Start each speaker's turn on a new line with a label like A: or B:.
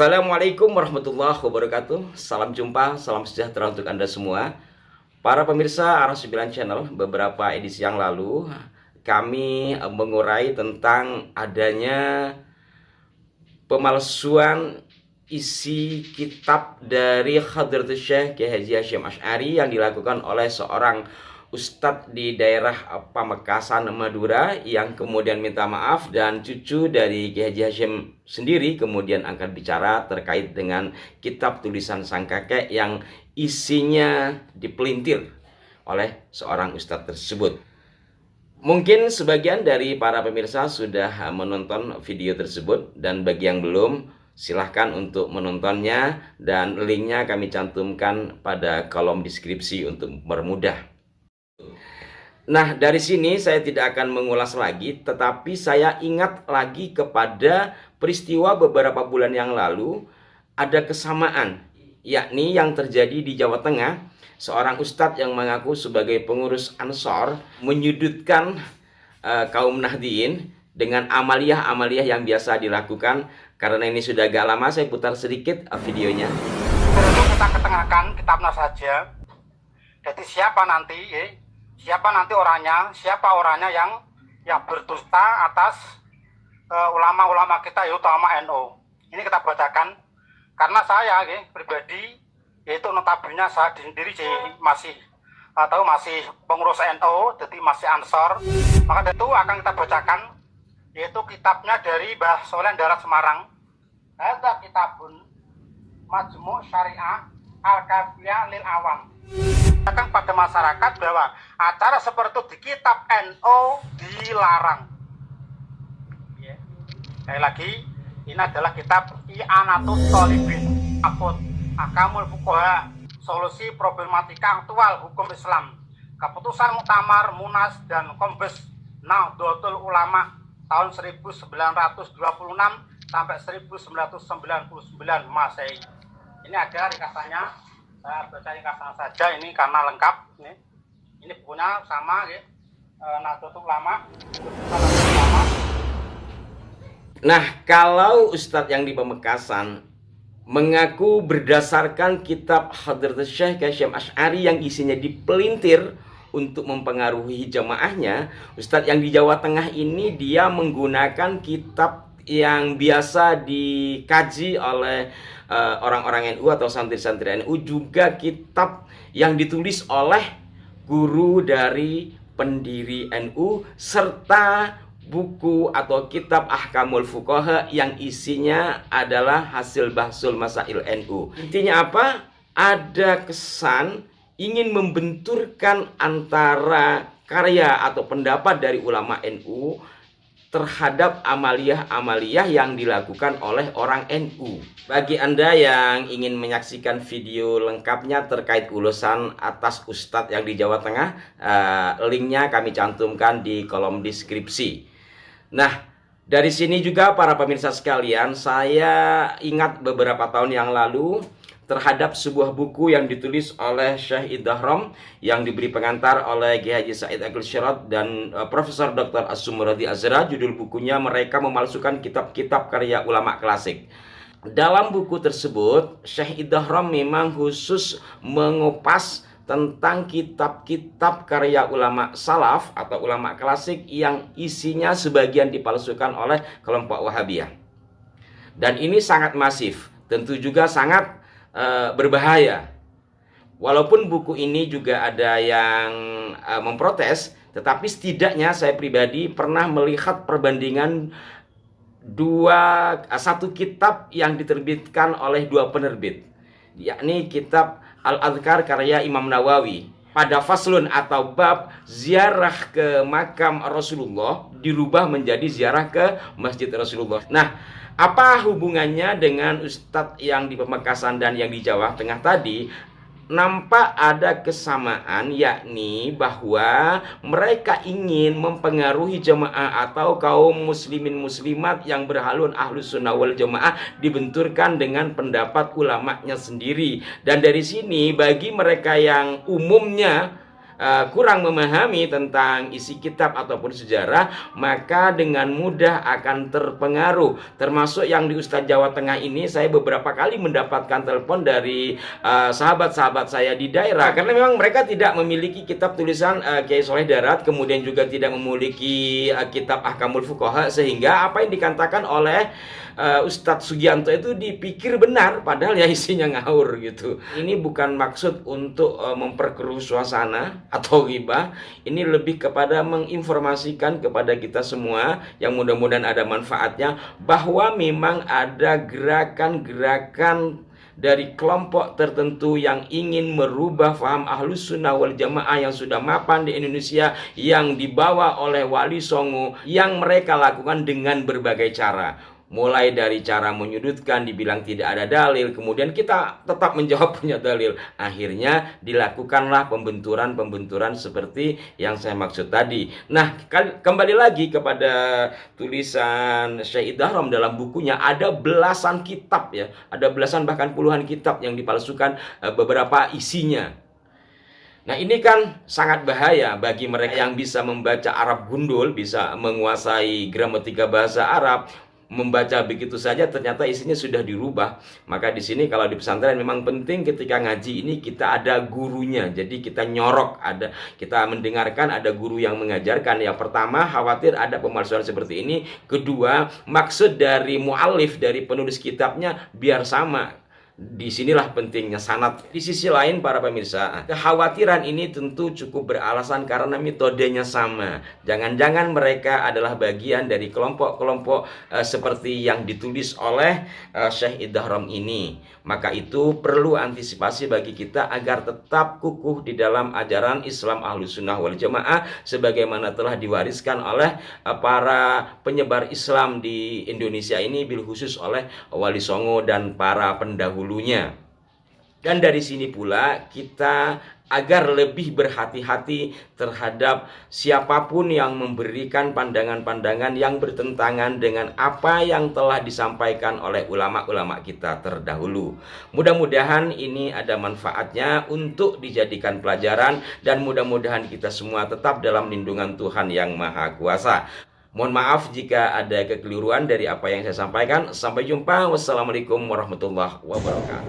A: Assalamualaikum warahmatullahi wabarakatuh. Salam jumpa, salam sejahtera untuk Anda semua. Para pemirsa Arah9 Channel, beberapa edisi yang lalu kami mengurai tentang adanya pemalsuan isi kitab dari Hadratus Syekh Kiai Haji Hasyim Asy'ari yang dilakukan oleh seorang Ustadz di daerah Pamekasan, Madura, yang kemudian minta maaf, dan cucu dari Kiai Haji Hasyim sendiri kemudian angkat bicara terkait dengan kitab tulisan sang kakek yang isinya dipelintir oleh seorang Ustadz tersebut. Mungkin sebagian dari para pemirsa sudah menonton video tersebut, dan bagi yang belum, silahkan untuk menontonnya, dan linknya kami cantumkan pada kolom deskripsi untuk mempermudah. Nah, dari sini saya tidak akan mengulas lagi, tetapi saya ingat lagi kepada peristiwa beberapa bulan yang lalu. Ada kesamaan, yakni yang terjadi di Jawa Tengah. Seorang ustadz yang mengaku sebagai pengurus Ansor menyudutkan kaum Nahdliyin dengan amaliyah-amaliyah yang biasa dilakukan. Karena ini sudah agak lama, saya putar sedikit videonya.
B: Kita ketengahkan kitabnya saja. Jadi siapa nanti orangnya yang berdusta atas ulama-ulama kita, terutama NU. Ini kita bacakan karena saya pribadi, yaitu notabene saya sendiri masih pengurus NU, jadi masih Ansor. Maka itu akan kita bacakan, yaitu kitabnya dari Mbah Soleh Darat Semarang. Ada kitabun Majmu' Syariah Al-Kafiyah lil Awam. Akan pada masyarakat bahwa acara seperti itu di kitab NU dilarang. Sekali lagi, ini adalah kitab I'anatus Thalibin, Ahkamul Fuqaha, solusi problematika aktual hukum Islam, keputusan Muktamar, Munas, dan Kombes Nahdlatul Ulama tahun 1926 sampai 1999 Masehi. Ini ada ringkasannya, saya baca ringkasan saja ini karena lengkap. Ini bukunya sama, Nahdlatul Ulama.
A: Nah, kalau Ustadz yang di Pamekasan mengaku berdasarkan kitab Hadratus Syekh Kiai Hasyim Asy'ari yang isinya dipelintir untuk mempengaruhi jamaahnya, Ustadz yang di Jawa Tengah ini dia menggunakan kitab yang biasa dikaji oleh orang-orang NU atau santri-santri NU, juga kitab yang ditulis oleh guru dari pendiri NU, serta buku atau kitab Ahkamul Fuqaha yang isinya adalah hasil bahsul masail NU. Intinya apa? Ada kesan ingin membenturkan antara karya atau pendapat dari ulama NU terhadap amaliyah-amaliyah yang dilakukan oleh orang NU. Bagi Anda yang ingin menyaksikan video lengkapnya terkait ulasan atas Ustadz yang di Jawa Tengah, linknya kami cantumkan di kolom deskripsi. Nah, dari sini juga para pemirsa sekalian, saya ingat beberapa tahun yang lalu terhadap sebuah buku yang ditulis oleh Syekh Idahram yang diberi pengantar oleh Kiai Haji Said Agil Syirat dan Profesor Dr. As-Sumradi Azra. Judul bukunya Mereka Memalsukan Kitab-Kitab Karya Ulama Klasik. Dalam buku tersebut, Syekh Idahram memang khusus mengupas tentang kitab-kitab karya ulama salaf atau ulama klasik yang isinya sebagian dipalsukan oleh kelompok Wahabiyah. Dan ini sangat masif, tentu juga sangat berbahaya. Walaupun buku ini juga ada yang memprotes, tetapi setidaknya saya pribadi pernah melihat perbandingan satu kitab yang diterbitkan oleh dua penerbit, yakni kitab Al-Adhkar karya Imam Nawawi. Pada faslun atau bab ziarah ke makam Rasulullah dirubah menjadi ziarah ke Masjid Rasulullah. Nah, apa hubungannya dengan Ustadz yang di Pamekasan dan yang di Jawa Tengah tadi? Nampak ada kesamaan, yakni bahwa mereka ingin mempengaruhi jemaah atau kaum muslimin muslimat yang berhalun ahlus sunnah wal jamaah dibenturkan dengan pendapat ulamanya sendiri. Dan dari sini bagi mereka yang umumnya kurang memahami tentang isi kitab ataupun sejarah, maka dengan mudah akan terpengaruh. Termasuk yang di Ustadz Jawa Tengah ini, saya beberapa kali mendapatkan telepon dari sahabat-sahabat saya di daerah, karena memang mereka tidak memiliki kitab tulisan Kiai Soleh Darat, kemudian juga tidak memiliki kitab Ahkamul Fuqaha, sehingga apa yang dikatakan oleh Ustadz Sugianto itu dipikir benar, padahal ya isinya ngawur gitu. Ini bukan maksud untuk memperkeruh suasana atau ghibah, ini lebih kepada menginformasikan kepada kita semua yang mudah-mudahan ada manfaatnya, bahwa memang ada gerakan-gerakan dari kelompok tertentu yang ingin merubah faham Ahlus Sunnah wal Jamaah yang sudah mapan di Indonesia, yang dibawa oleh Wali Songo, yang mereka lakukan dengan berbagai cara. Mulai dari cara menyudutkan, dibilang tidak ada dalil, kemudian kita tetap menjawab punya dalil. Akhirnya dilakukanlah pembenturan-pembenturan seperti yang saya maksud tadi. Nah, kembali lagi kepada tulisan Syekh Idham dalam bukunya, ada belasan kitab ya, ada belasan bahkan puluhan kitab yang dipalsukan beberapa isinya. Nah, ini kan sangat bahaya bagi mereka yang bisa membaca Arab gundul, bisa menguasai gramatika bahasa Arab, membaca begitu saja ternyata isinya sudah dirubah. Maka di sini kalau di pesantren memang penting ketika ngaji ini kita ada gurunya. Jadi kita nyorok, kita mendengarkan ada guru yang mengajarkan. Yang pertama, khawatir ada pemalsuan seperti ini. Kedua, maksud dari muallif, dari penulis kitabnya biar sama. Disinilah pentingnya sanad. Di sisi lain para pemirsa, kekhawatiran ini tentu cukup beralasan karena metodenya sama. Jangan-jangan mereka adalah bagian dari kelompok-kelompok seperti yang ditulis oleh Syekh Idham ini. Maka itu perlu antisipasi bagi kita agar tetap kukuh di dalam ajaran Islam Ahlus Sunnah wal Jamaah sebagaimana telah diwariskan oleh para penyebar Islam di Indonesia ini, bil khusus oleh Wali Songo dan para pendahulu. Dan dari sini pula kita agar lebih berhati-hati terhadap siapapun yang memberikan pandangan-pandangan yang bertentangan dengan apa yang telah disampaikan oleh ulama-ulama kita terdahulu. Mudah-mudahan ini ada manfaatnya untuk dijadikan pelajaran, dan mudah-mudahan kita semua tetap dalam lindungan Tuhan Yang Maha Kuasa. Mohon maaf jika ada kekeliruan dari apa yang saya sampaikan. Sampai jumpa. Wassalamualaikum warahmatullahi wabarakatuh.